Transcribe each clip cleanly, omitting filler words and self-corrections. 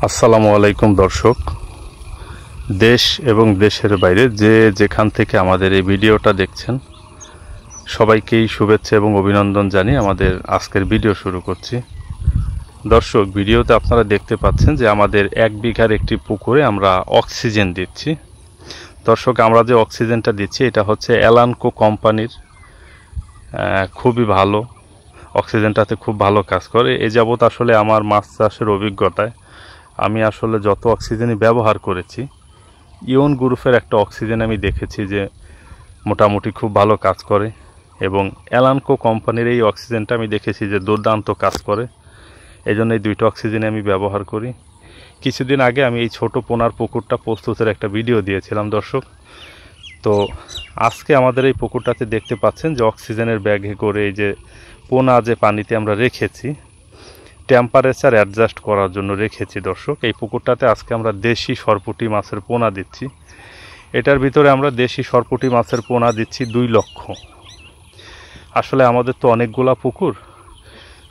আসসালামু আলাইকুম দর্শক, দেশ এবং দেশের বাইরে যে যেখান থেকে আমাদের এই ভিডিওটা দেখছেন সবাইকেই শুভেচ্ছা এবং অভিনন্দন জানিয়ে আমাদের আজকের ভিডিও শুরু করছি। দর্শক, ভিডিওতে আপনারা দেখতে পাচ্ছেন যে আমাদের 1 বিঘার একটি পুকুরে আমরা অক্সিজেন দিচ্ছি। দর্শক, আমরা যে অক্সিজেনটা দিচ্ছি এটা হচ্ছে এলানকো কোম্পানির, খুবই ভালো। অক্সিজেনটাতে খুব ভালো কাজ করে। এ যাবৎ আসলে আমার মাছ চাষের অভিজ্ঞতায় আমি আসলে যত অক্সিজেনই ব্যবহার করেছি, ইওন গ্রুপের একটা অক্সিজেন আমি দেখেছি যে মোটামুটি খুব ভালো কাজ করে, এবং এলানকো কোম্পানির এই অক্সিজেনটা আমি দেখেছি যে দুর্দান্ত কাজ করে। এই জন্য এই দুইটা অক্সিজেন আমি ব্যবহার করি। কিছুদিন আগে আমি এই ছোট পোনার পুকুরটা প্রস্তুতের একটা ভিডিও দিয়েছিলাম দর্শক। তো আজকে আমাদের এই পুকুরটাতে দেখতে পাচ্ছেন যে অক্সিজেনের ব্যাগে করে এই যে পোনা যে পানিতে আমরা রেখেছি, টেম্পারেচার অ্যাডজাস্ট করার জন্য রেখেছি দর্শক। এই পুকুরটাতে আজকে আমরা দেশি সরপুঁটি মাছের পোনা দিচ্ছি। এটার ভিতরে আমরা দেশি সরপুঁটি মাছের পোনা দিচ্ছি 2 লক্ষ। আসলে আমাদের তো অনেকগুলা পুকুর,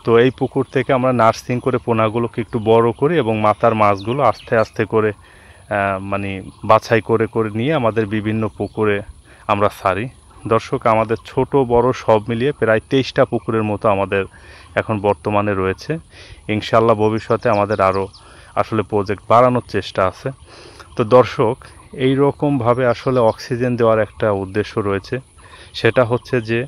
তো এই পুকুর থেকে আমরা নার্সিং করে পোনাগুলোকে একটু বড় করি এবং মাথার মাছগুলো আস্তে আস্তে করে বাছাই করে করে নিয়ে আমাদের বিভিন্ন পুকুরে আমরা ছাড়ি। দর্শক, আমাদের ছোট বড় সব মিলিয়ে প্রায় 23টা পুকুরের মতো আমাদের এখন বর্তমানে রয়েছে। ইনশাআল্লাহ ভবিষ্যতে আমাদের আরও আসলে প্রজেক্ট বাড়ানোর চেষ্টা আছে। তো দর্শক, এই রকমভাবে আসলে অক্সিজেন দেওয়ার একটা উদ্দেশ্য রয়েছে, সেটা হচ্ছে যে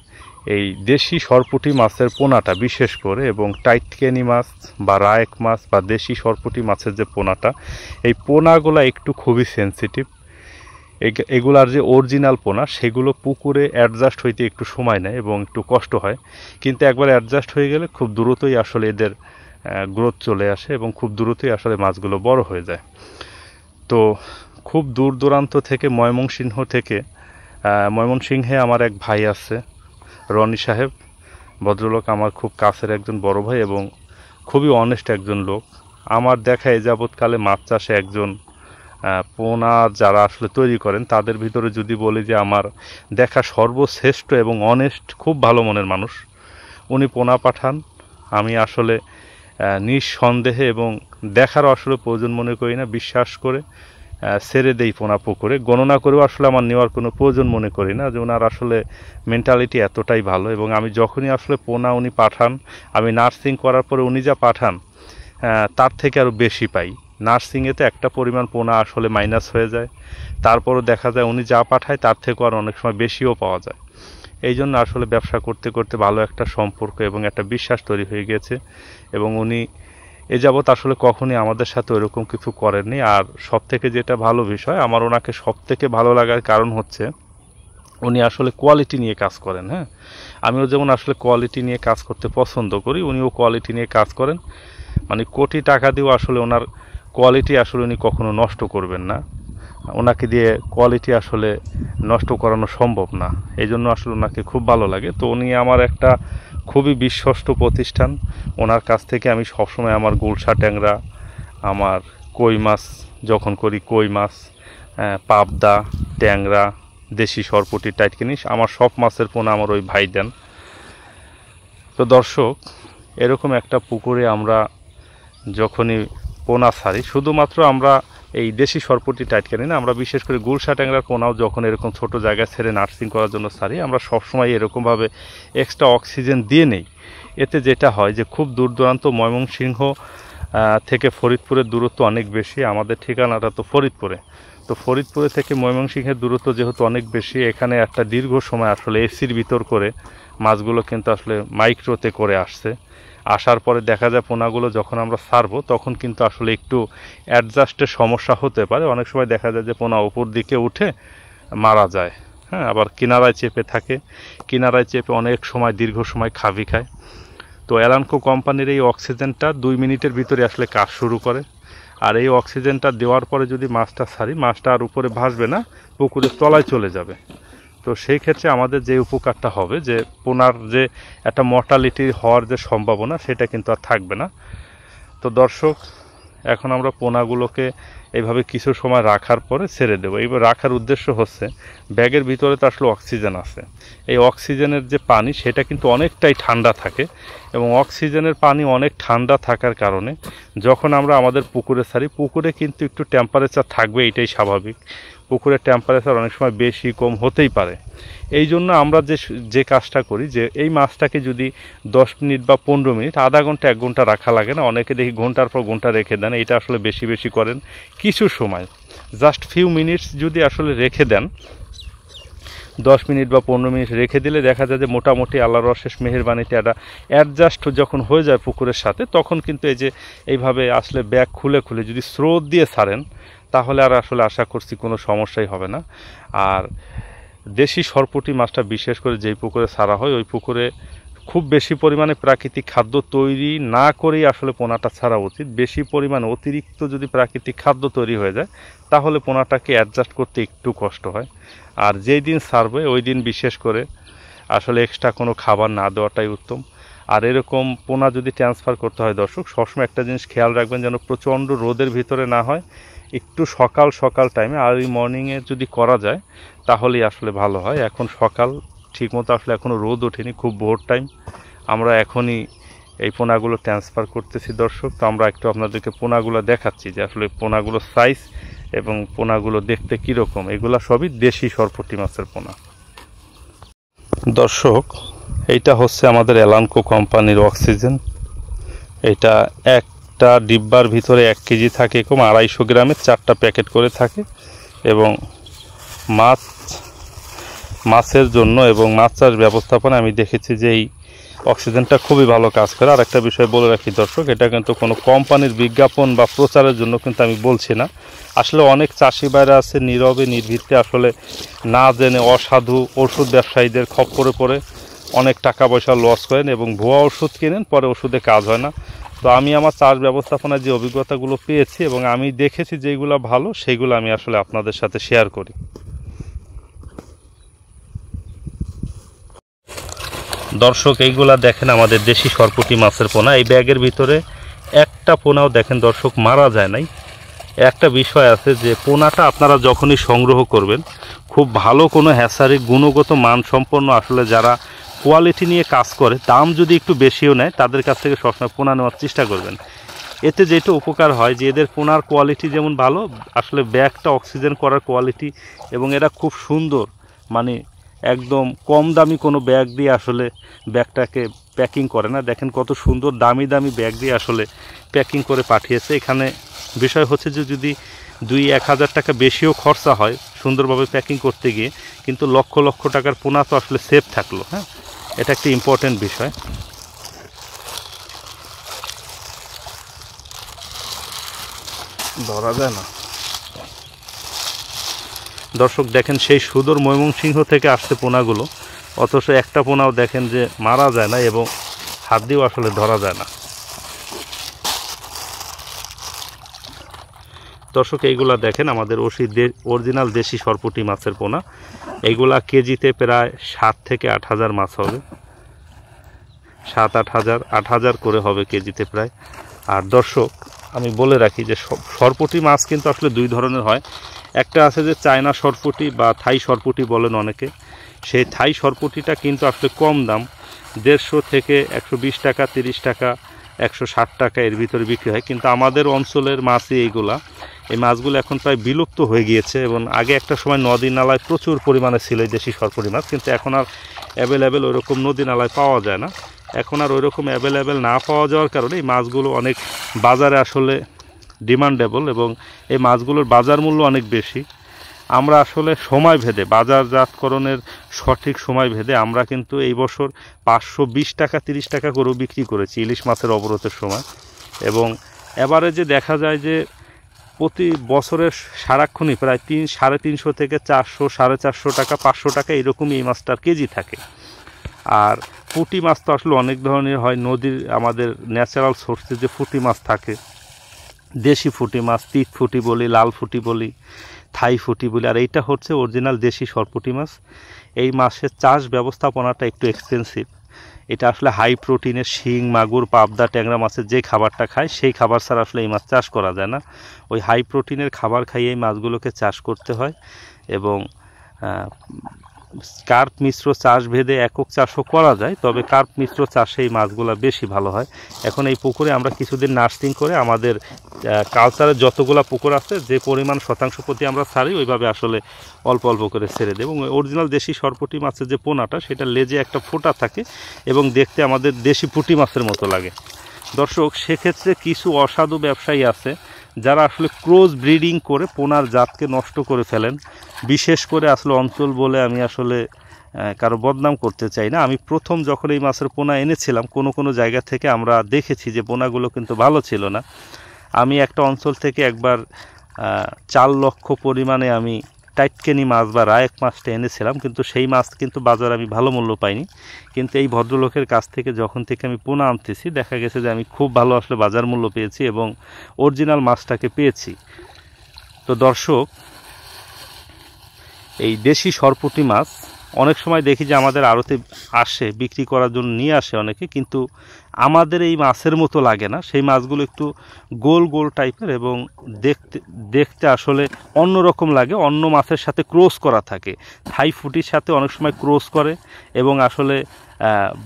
এই দেশি সরপুঁটি মাছের পোনাটা বিশেষ করে, এবং টাইটকেনি মাছ বা রায়েক মাছ বা দেশি সরপুঁটি মাছের যে পোনাটা, এই পোনাগুলো একটু খুবই সেন্সিটিভ। এগুলার যে অরিজিনাল পোনা সেগুলো পুকুরে অ্যাডজাস্ট হইতে একটু সময় নেয় এবং একটু কষ্ট হয়, কিন্তু একবার অ্যাডজাস্ট হয়ে গেলে খুব দ্রুতই আসলে এদের গ্রোথ চলে আসে এবং খুব দ্রুতই আসলে মাছগুলো বড় হয়ে যায়। তো খুব দূর দূরান্ত থেকে ময়মনসিংহে আমার এক ভাই আছে, রনি সাহেব ভদ্রলোক, আমার খুব কাছের একজন বড় ভাই এবং খুবই অনেস্ট একজন লোক। আমার দেখা এ যাবৎকালে মাছ চাষে একজন পোনা যারা আসলে তৈরি করেন তাদের ভিতরে যদি বলি যে আমার দেখা সর্বশ্রেষ্ঠ এবং অনেস্ট, খুব ভালো মনের মানুষ, উনি পোনা পাঠান। আমি আসলে নিঃসন্দেহে এবং দেখারও আসলে প্রয়োজন মনে করি না, বিশ্বাস করে ছেড়ে দেই পোনা পুকুরে। গণনা করেও আসলে আমার নেওয়ার কোনো প্রয়োজন মনে করি না, যে ওনার আসলে মেন্টালিটি এতটাই ভালো। এবং আমি যখনই আসলে পোনা উনি পাঠান, আমি নার্সিং করার পরে উনি যা পাঠান তার থেকে আরও বেশি পাই। নার্সিংয়েতে একটা পরিমাণ পোনা আসলে মাইনাস হয়ে যায়, তারপরও দেখা যায় উনি যা পাঠায় তার থেকেও আর অনেক সময় বেশিও পাওয়া যায়। এই জন্য আসলে ব্যবসা করতে করতে ভালো একটা সম্পর্ক এবং একটা বিশ্বাস তৈরি হয়ে গেছে, এবং উনি এ যাবৎ আসলে কখনই আমাদের সাথে ওইরকম কিছু করেননি। আর সব থেকে যেটা ভালো বিষয়, আমার ওনাকে সব থেকে ভালো লাগার কারণ হচ্ছে উনি আসলে কোয়ালিটি নিয়ে কাজ করেন। হ্যাঁ, আমিও যেমন আসলে কোয়ালিটি নিয়ে কাজ করতে পছন্দ করি, উনিও কোয়ালিটি নিয়ে কাজ করেন। কোটি টাকা দিয়েও আসলে ওনার কোয়ালিটি আসলে উনি কখনো নষ্ট করবেন না। ওনাকে দিয়ে কোয়ালিটি আসলে নষ্ট করানো সম্ভব না, এই জন্য আসলে ওনাকে খুব ভালো লাগে। তো উনি আমার একটা খুবই বিশ্বস্ত প্রতিষ্ঠান। ওনার কাছ থেকে আমি সবসময় আমার গুলশা ট্যাংরা, আমার কই মাছ যখন করি, কই মাছ, পাবদা, ট্যাংরা, দেশি সরপুঁটি, টাইটকেনি, আমার সব মাছের পোনা আমার ওই ভাই দেন। তো দর্শক, এরকম একটা পুকুরে আমরা যখনই পোনা ছাড়ি, শুধুমাত্র আমরা এই দেশি সরপুঁটি টাইটকেনি না, আমরা বিশেষ করে গুলশা ট্যাংরার পোনাও যখন এরকম ছোট জায়গায় ছেড়ে নার্সিং করার জন্য ছাড়ি, আমরা সবসময় এরকমভাবে এক্সট্রা অক্সিজেন দিয়ে নেই। এতে যেটা হয় যে খুব দূর দূরান্ত, ময়মনসিংহ থেকে ফরিদপুরের দূরত্ব অনেক বেশি, আমাদের ঠিকানাটা তো ফরিদপুরে। তো ফরিদপুরে থেকে ময়মনসিংহের দূরত্ব যেহেতু অনেক বেশি, এখানে একটা দীর্ঘ সময় আসলে এসির ভিতর করে মাছগুলো কিন্তু আসলে মাইক্রোতে করে আসছে। আসার পরে দেখা যায় পোনাগুলো যখন আমরা ছাড়বো তখন কিন্তু আসলে একটু অ্যাডজাস্টের সমস্যা হতে পারে। অনেক সময় দেখা যায় যে পোনা উপর দিকে উঠে মারা যায়, হ্যাঁ, আবার কিনারায় চেপে থাকে, কিনারায় চেপে অনেক সময় দীর্ঘ সময় খাবি খায়। তো এলানকো কোম্পানির এই অক্সিজেনটা 2 মিনিটের ভিতরে আসলে কাজ শুরু করে। আর এই অক্সিজেনটা দেওয়ার পরে যদি মাছটা ছাড়ি, মাছটা আর উপরে ভাসবে না, পুকুরের তলায় চলে যাবে। তো সেই ক্ষেত্রে আমাদের যে উপকারটা হবে, যে পোনার যে একটা মর্টালিটি হওয়ার যে সম্ভাবনা, সেটা কিন্তু আর থাকবে না। তো দর্শক, এখন আমরা পোনাগুলোকে এইভাবে কিছু সময় রাখার পরে ছেড়ে দেবো। এইবার রাখার উদ্দেশ্য হচ্ছে ব্যাগের ভিতরে তো আসলে অক্সিজেন আছে, এই অক্সিজেনের যে পানি সেটা কিন্তু অনেকটাই ঠান্ডা থাকে, এবং অক্সিজেনের পানি অনেক ঠান্ডা থাকার কারণে যখন আমরা আমাদের পুকুরে ছাড়ি, পুকুরে কিন্তু একটু টেম্পারেচার থাকবে, এটাই স্বাভাবিক। পুকুরের টেম্পারেচার অনেক সময় বেশি কম হতেই পারে। এই জন্য আমরা যে কাজটা করি, যে এই মাছটাকে যদি 10 মিনিট বা 15 মিনিট, আধা ঘন্টা 1 ঘন্টা রাখা লাগে না, অনেকে দেখি ঘন্টার পর ঘন্টা রেখে দেন, এটা আসলে বেশি বেশি করেন। কিছু সময় জাস্ট ফিউ মিনিটস যদি আসলে রেখে দেন, 10 মিনিট বা 15 মিনিট রেখে দিলে দেখা যায় যে মোটামুটি আল্লাহর অশেষ মেহেরবানিতে একটা অ্যাডজাস্ট যখন হয়ে যায় পুকুরের সাথে, তখন কিন্তু এই যে এইভাবে আসলে ব্যাগ খুলে খুলে যদি স্রোত দিয়ে ছাড়েন, তাহলে আর আসলে আশা করছি কোনো সমস্যাই হবে না। আর দেশি সরপুঁটি মাছটা বিশেষ করে যেই পুকুরে ছাড়া হয়, ওই পুকুরে খুব বেশি পরিমাণে প্রাকৃতিক খাদ্য তৈরি না করেই আসলে পোনাটা ছাড়া উচিত। বেশি পরিমাণে অতিরিক্ত যদি প্রাকৃতিক খাদ্য তৈরি হয়ে যায়, তাহলে পোনাটাকে অ্যাডজাস্ট করতে একটু কষ্ট হয়। আর যেই দিন ছাড়বে ওই দিন বিশেষ করে আসলে এক্সট্রা কোনো খাবার না দেওয়াটাই উত্তম। আর এরকম পোনা যদি ট্রান্সফার করতে হয় দর্শক, সবসময় একটা জিনিস খেয়াল রাখবেন, যেন প্রচণ্ড রোদের ভিতরে না হয়, একটু সকাল সকাল টাইমে আর্লি মর্নিংয়ে যদি করা যায় তাহলেই আসলে ভালো হয়। এখন সকাল ঠিকমতো আসলে এখনও রোদ ওঠেনি, খুব ভোর টাইম, আমরা এখনই এই পোনাগুলো ট্রান্সফার করতেছি দর্শক। তো আমরা একটু আপনাদেরকে পোনাগুলো দেখাচ্ছি যে আসলে পোনাগুলো সাইজ এবং পোনাগুলো দেখতে কীরকম। এগুলা সবই দেশি সরপুঁটি মাছের পোনা দর্শক। এইটা হচ্ছে আমাদের এলানকো কোম্পানির অক্সিজেন। এটা একটা ডিব্বার ভিতরে 1 কেজি থাকে, এরকম 250 গ্রামের 4টা প্যাকেট করে থাকে, এবং মাছের জন্য এবং মাছ চাষ ব্যবস্থাপনা আমি দেখেছি যে এই অক্সিজেনটা খুবই ভালো কাজ করে। আর একটা বিষয় বলে রাখি দর্শক, এটা কিন্তু কোনো কোম্পানির বিজ্ঞাপন বা প্রচারের জন্য কিন্তু আমি বলছি না। আসলে অনেক চাষি ভাইরা আছে নীরবে নির্ভীতে আসলে না জেনে অসাধু ওষুধ ব্যবসায়ীদের খপ্পরে পড়ে অনেক টাকা পয়সা লস করেন এবং ভুয়া ওষুধ কেনেন, পরে ওষুধে কাজ হয় না। তো আমি আমার চাষ ব্যবস্থাপনার যে অভিজ্ঞতাগুলো পেয়েছি এবং আমি দেখেছি যেগুলো ভালো, সেইগুলো আমি আসলে আপনাদের সাথে শেয়ার করি। দর্শক এইগুলা দেখেন আমাদের দেশি সরপুঁটি মাছের পোনা। এই ব্যাগের ভিতরে একটা পোনাও দেখেন দর্শক মারা যায় নাই। একটা বিষয় আছে যে পোনাটা আপনারা যখনই সংগ্রহ করবেন, খুব ভালো কোনো হ্যাচারির গুণগত মানসম্পন্ন আসলে যারা কোয়ালিটি নিয়ে কাজ করে, দাম যদি একটু বেশিও নেয়, তাদের কাছ থেকে সবসময় পোনা নেওয়ার চেষ্টা করবেন। এতে যেটা উপকার হয় যে এদের পোনার কোয়ালিটি যেমন ভালো, আসলে ব্যাগটা অক্সিজেন করার কোয়ালিটি, এবং এরা খুব সুন্দর, মানে একদম কম দামি কোনো ব্যাগ দিয়ে আসলে ব্যাগটাকে প্যাকিং করে না। দেখেন কত সুন্দর দামি দামি ব্যাগ দিয়ে আসলে প্যাকিং করে পাঠিয়েছে। এখানে বিষয় হচ্ছে যে যদি 2-1 হাজার টাকা বেশিও খরচা হয় সুন্দরভাবে প্যাকিং করতে গিয়ে, কিন্তু লক্ষ লক্ষ টাকার পোনা তো আসলে সেফ থাকলো। হ্যাঁ, এটা একটা ইম্পর্টেন্ট বিষয়। ধরা যায় না দর্শক, দেখেন সেই সুদূর ময়মনসিংহ থেকে আসছে পোনাগুলো, অথচ একটা পোনাও দেখেন যে মারা যায় না এবং হাত দিয়েও আসলে ধরা যায় না। দর্শক এইগুলা দেখেন আমাদের অরিজিনাল দেশি সরপুঁটি মাছের পোনা। এইগুলা কেজিতে প্রায় 7 থেকে 8 হাজার মাছ হবে, 7-8 হাজার, 8 হাজার করে হবে কেজিতে প্রায়। আর দর্শক আমি বলে রাখি যে সরপুঁটি মাছ কিন্তু আসলে 2 ধরনের হয়। একটা আছে যে চায়না সরপুঁটি বা থাই সরপুঁটি বলেন অনেকে। সেই থাই সরপুঁটিটা কিন্তু আসলে কম দাম, 150 থেকে 120 টাকা, 30 টাকা, 160 টাকা এর ভিতরে বিক্রি হয়। কিন্তু আমাদের অঞ্চলের মাছই এইগুলা। এই মাছগুলো এখন প্রায় বিলুপ্ত হয়ে গিয়েছে, এবং আগে একটা সময় নদী নালায় প্রচুর পরিমাণে ছিল এই দেশি সরপুঁটি মাছ, কিন্তু এখন আর অ্যাভেলেবেল ওইরকম নদী নালায় পাওয়া যায় না। এখন আর ওইরকম অ্যাভেলেবেল না পাওয়া যাওয়ার কারণে এই মাছগুলো অনেক বাজারে আসলে ডিমান্ডেবল, এবং এই মাছগুলোর বাজার মূল্য অনেক বেশি। আমরা আসলে সময় ভেদে বাজারজাতকরণের সঠিক সময় ভেদে আমরা কিন্তু এই বছর 520 টাকা 30 টাকা করেও বিক্রি করেছি ইলিশ মাছের অবরোধের সময়। এবং এবারে যে দেখা যায় যে প্রতি বছরের সারাক্ষণই প্রায় 350 থেকে 400, 450 টাকা, 500 টাকা এরকমই এই মাছটার কেজি থাকে। আর পুঁটি মাছ তো আসলে অনেক ধরনের হয়, নদীর আমাদের ন্যাচারাল সোর্সে যে পুঁটি মাছ থাকে, দেশি পুঁটি মাছ, তিত পুঁটি বলি, লাল পুঁটি বলি, থাই পুঁটি বলি, আর এইটা হচ্ছে অরিজিনাল দেশি সরপুঁটি মাছ। এই মাছের চাষ ব্যবস্থাপনাটা একটু এক্সপেন্সিভ। এটা আসলে হাই প্রোটিনের শিং, মাগুর, পাবদা, ট্যাংরা মাছের যে খাবারটা খায় সেই খাবার ছাড়া আসলে এই মাছ চাষ করা যায় না। ওই হাই প্রোটিনের খাবার খাইয়ে এই মাছগুলোকে চাষ করতে হয়। এবং কার্প মিশ্র চাষ ভেদে একক চাষও করা যায়, তবে কার্প মিশ্র চাষে এই মাছগুলো বেশি ভালো হয়। এখন এই পুকুরে আমরা কিছুদিন নার্সিং করে আমাদের কালচারের যতগুলো পুকুর আছে যে পরিমাণ শতাংশ প্রতি আমরা ছাড়ি ওইভাবে আসলে অল্প অল্প করে ছেড়ে দেয়। এবং অরিজিনাল দেশি সরপুঁটি মাছের যে পোনাটা সেটা লেজে একটা ফোঁটা থাকে এবং দেখতে আমাদের দেশি পুঁটি মাছের মতো লাগে। দর্শক, সেক্ষেত্রে কিছু অসাধু ব্যবসায়ী আছে যারা আসলে ক্রস ব্রিডিং করে পোনার জাতকে নষ্ট করে ফেলেন। বিশেষ করে আসলে অঞ্চল বলে আমি আসলে কারো বদনাম করতে চাই না। আমি প্রথম যখন এই মাছের পোনা এনেছিলাম কোনো জায়গা থেকে আমরা দেখেছি যে পোনাগুলো কিন্তু ভালো ছিল না। আমি একটা অঞ্চল থেকে একবার 4 লক্ষ পরিমাণে আমি টাইটকেনি মাছ বা রায়েক মাছটা এনেছিলাম, কিন্তু সেই মাছ কিন্তু বাজারে আমি ভালো মূল্য পাইনি। কিন্তু এই ভদ্রলোকের কাছ থেকে যখন থেকে আমি পোনা আনতেছি দেখা গেছে যে আমি খুব ভালো আসলে বাজার মূল্য পেয়েছি এবং অরিজিনাল মাছটাকে পেয়েছি। তো দর্শক, এই দেশি সরপুঁটি মাছ অনেক সময় দেখি যে আমাদের আড়তে আসে বিক্রি করার জন্য নিয়ে আসে অনেকে, কিন্তু আমাদের এই মাছের মতো লাগে না। সেই মাছগুলো একটু গোল গোল টাইপের এবং দেখতে আসলে অন্যরকম লাগে, অন্য মাছের সাথে ক্রস করা থাকে। থাই ফুটির সাথে অনেক সময় ক্রস করে এবং আসলে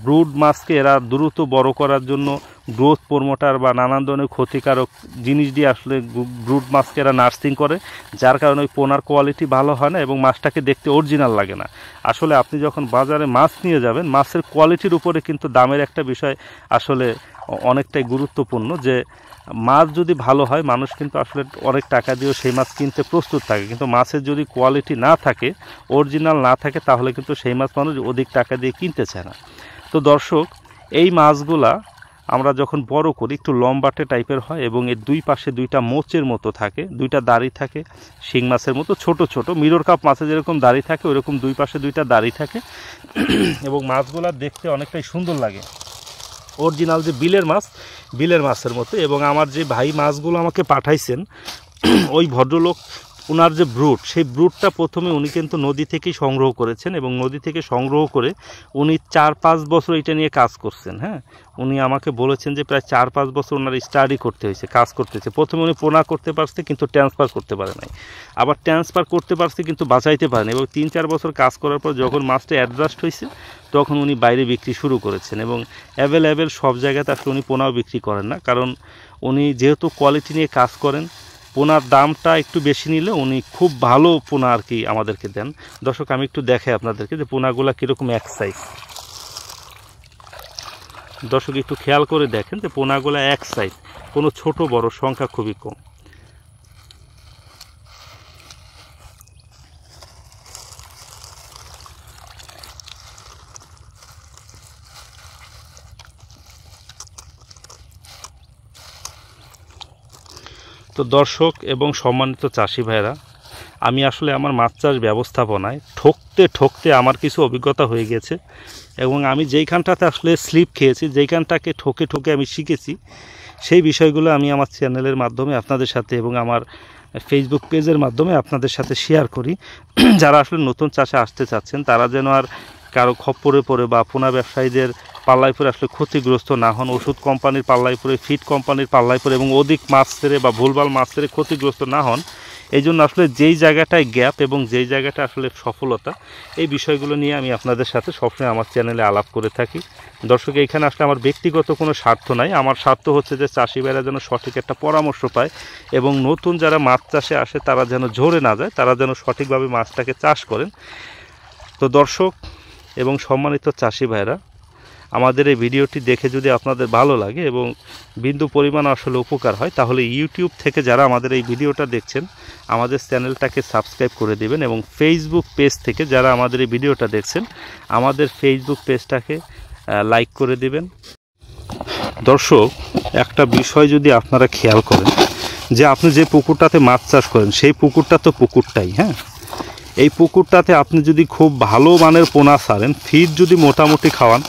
ব্রুড মাছকে এরা দ্রুত বড় করার জন্য গ্রোথ প্রমোটার বা নানান ধরনের ক্ষতিকারক জিনিস দিয়ে আসলে ব্রুড মাছকে এরা নার্সিং করে, যার কারণে ওই পোনার কোয়ালিটি ভালো হয় না এবং মাছটাকে দেখতে অরিজিনাল লাগে না। আসলে আপনি যখন বাজারে মাছ নিয়ে যাবেন, মাছের কোয়ালিটির উপরে কিন্তু দামের একটা বিষয় আসলে অনেকটাই গুরুত্বপূর্ণ। যে মাছ যদি ভালো হয় মানুষ কিন্তু আসলে অনেক টাকা দিয়েও সেই মাছ কিনতে প্রস্তুত থাকে, কিন্তু মাছের যদি কোয়ালিটি না থাকে, অরিজিনাল না থাকে, তাহলে কিন্তু সেই মাছ মানুষ অধিক টাকা দিয়ে কিনতে চায় না। তো দর্শক, এই মাছগুলা আমরা যখন বড় করি একটু লম্বাটে টাইপের হয় এবং এর দুই পাশে দুইটা মোচের মতো থাকে, দুইটা দাড়ি থাকে শিং মাছের মতো ছোট ছোট। মিরর কাপ মাছে যেরকম দাড়ি থাকে ওইরকম দুই পাশে দুইটা দাড়ি থাকে এবং মাছগুলা দেখতে অনেকটাই সুন্দর লাগে, অরিজিনাল যে বিলের মাছের মতো। এবং আমার যে ভাই মাছগুলো আমাকে পাঠাইছেন ওই ভদ্রলোক, ওনার যে ব্রুড, সেই ব্রুডটা প্রথমে উনি কিন্তু নদী থেকেই সংগ্রহ করেছেন এবং নদী থেকে সংগ্রহ করে উনি 4-5 বছর এটা নিয়ে কাজ করছেন। হ্যাঁ, উনি আমাকে বলেছেন যে প্রায় 4-5 বছর ওনার স্টাডি করতে হয়েছে, কাজ করতেছে। প্রথমে উনি পোনা করতে পারছে কিন্তু ট্রান্সফার করতে পারে নাই, আবার ট্রান্সফার করতে পারছে কিন্তু বাঁচাইতে পারেনি। এবং 3-4 বছর কাজ করার পর যখন মাছটা অ্যাডজাস্ট হয়েছে তখন উনি বাইরে বিক্রি শুরু করেছেন। এবং অ্যাভেলেবেল সব জায়গাতে আসলে উনি পোনাও বিক্রি করেন না, কারণ উনি যেহেতু কোয়ালিটি নিয়ে কাজ করেন, পোনার দামটা একটু বেশি নিলে উনি খুব ভালো পোনা আর কি আমাদেরকে দেন। দর্শক, আমি একটু দেখাই আপনাদেরকে যে পোনাগুলা কীরকম এক সাইজ। দর্শক একটু খেয়াল করে দেখেন যে পোনাগুলা এক সাইজ, কোনো ছোট বড় সংখ্যা খুবই কম। তো দর্শক এবং সম্মানিত চাষি ভাইরা, আমি আসলে আমার মাছ চাষ ব্যবস্থাপনায় ঠকতে আমার কিছু অভিজ্ঞতা হয়ে গেছে এবং আমি যেইখানটাতে আসলে স্লিপ খেয়েছি, যেইখানটাকে ঠকে আমি শিখেছি, সেই বিষয়গুলো আমি আমার চ্যানেলের মাধ্যমে আপনাদের সাথে এবং আমার ফেসবুক পেজের মাধ্যমে আপনাদের সাথে শেয়ার করি। যারা আসলে নতুন চাষে আসতে চাচ্ছেন তারা যেন আর কারো খপ্পরে পড়ে বা পোনা ব্যবসায়ীদের পাল্লায় পরে আসলে ক্ষতিগ্রস্ত না হন, ওষুধ কোম্পানির পাল্লায় পরে, ফিড কোম্পানির পাল্লায় পরে এবং অধিক মাছ ছেড়ে বা ভুলভাল মাছ ছেড়ে ক্ষতিগ্রস্ত না হন। এই জন্য আসলে যেই জায়গাটায় গ্যাপ এবং যেই জায়গাটা আসলে সফলতা, এই বিষয়গুলো নিয়ে আমি আপনাদের সাথে সবসময় আমার চ্যানেলে আলাপ করে থাকি। দর্শক, এইখানে আসলে আমার ব্যক্তিগত কোনো স্বার্থ নাই, আমার স্বার্থ হচ্ছে যে চাষি ভাইরা যেন সঠিক একটা পরামর্শ পায় এবং নতুন যারা মাছ চাষে আসে তারা যেন ঝরে না যায়, তারা যেন সঠিকভাবে মাছটাকে চাষ করেন। তো দর্শক এবং সম্মানিত চাষি ভাইরা, আমাদের এই ভিডিওটি দেখে যদি আপনাদের ভালো লাগে এবং বিন্দু পরিমাণ আসলে উপকার হয়, তাহলে ইউটিউব থেকে যারা আমাদের এই ভিডিওটা দেখছেন আমাদের চ্যানেলটাকে সাবস্ক্রাইব করে দিবেন এবং ফেসবুক পেজ থেকে যারা আমাদের এই ভিডিওটা দেখছেন আমাদের ফেসবুক পেজটাকে লাইক করে দিবেন। দর্শক, একটা বিষয় যদি আপনারা খেয়াল করেন যে আপনি যে পুকুরটাতে মাছ চাষ করেন সেই পুকুরটা তো পুকুরটাই, হ্যাঁ, এই পুকুরটাতে আপনি যদি খুব ভালো মানের পোনা ছাড়েন, ফিড যদি মোটামুটি খাওয়ান,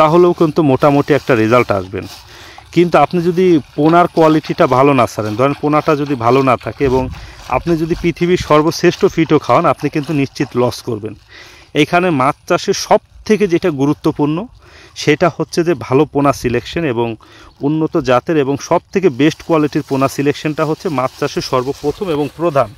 তাহলেও কিন্তু মোটামুটি একটা রেজাল্ট আসবেন। কিন্তু আপনি যদি পোনার কোয়ালিটিটা ভালো না ছাড়েন, ধরেন পোনাটা যদি ভালো না থাকে এবং আপনি যদি পৃথিবীর সর্বশ্রেষ্ঠ ফিডও খাওয়ান, আপনি কিন্তু নিশ্চিত লস করবেন। এইখানে মাছ চাষের সব সবথেকে যেটা গুরুত্বপূর্ণ সেটা হচ্ছে যে ভালো পোনা সিলেকশন এবং উন্নত জাতের এবং সবথেকে বেস্ট কোয়ালিটির পোনা সিলেকশনটা হচ্ছে মাছ চাষের সর্বপ্রথম এবং প্রধান।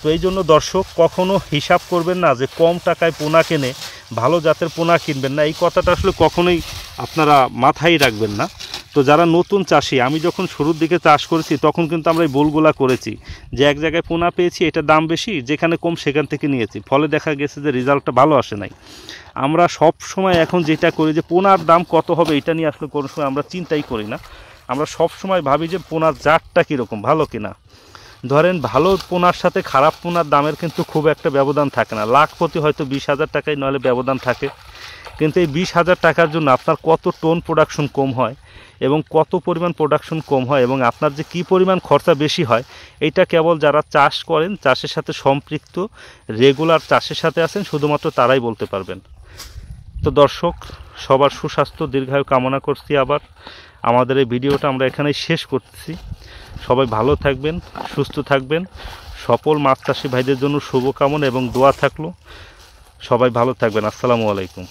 তো এই জন্য দর্শক কখনো হিসাব করবেন না যে কম টাকায় পোনা কিনে ভালো জাতের পোনা কিনবেন না, এই কথাটা আসলে কখনোই আপনারা মাথায় রাখবেন না। তো যারা নতুন চাষি, আমি যখন শুরুর দিকে চাষ করেছি তখন কিন্তু আমরা এই ভুলগুলা করেছি যে এক জায়গায় পোনা পেয়েছি, এটা দাম বেশি, যেখানে কম সেখান থেকে নিয়েছি, ফলে দেখা গেছে যে রেজাল্টটা ভালো আসে নাই। আমরা সব সময় এখন যেটা করি যে পোনার দাম কত হবে এটা নিয়ে আসলে কোনো সময় আমরা চিন্তাই করি না। আমরা সব সময় ভাবি যে পোনার জাতটা কীরকম, ভালো কিনা। ধরেন ভালো পোনার সাথে খারাপ পোনার দামের কিন্তু খুব একটা ব্যবধান থাকে না, লাখ প্রতি হয়তো 20,000 টাকায় নইলে ব্যবধান থাকে। কিন্তু এই 20,000 টাকার জন্য আপনার কত টন প্রোডাকশন কম হয় এবং কত পরিমাণ প্রোডাকশন কম হয় এবং আপনার যে কী পরিমাণ খরচা বেশি হয়, এইটা কেবল যারা চাষ করেন, চাষের সাথে সম্পৃক্ত, রেগুলার চাষের সাথে আছেন, শুধুমাত্র তারাই বলতে পারবেন। তো দর্শক, সবার সুস্বাস্থ্য দীর্ঘায়ু কামনা করছি। আবার আমাদের এই ভিডিওটা আমরা এখানেই শেষ করতেছি। সবাই ভালো থাকবেন, সুস্থ থাকবেন। সকল মাছ চাষি ভাইদের জন্য শুভকামনা এবং দোয়া থাকলো। সবাই ভালো থাকবেন। আসসালামু আলাইকুম।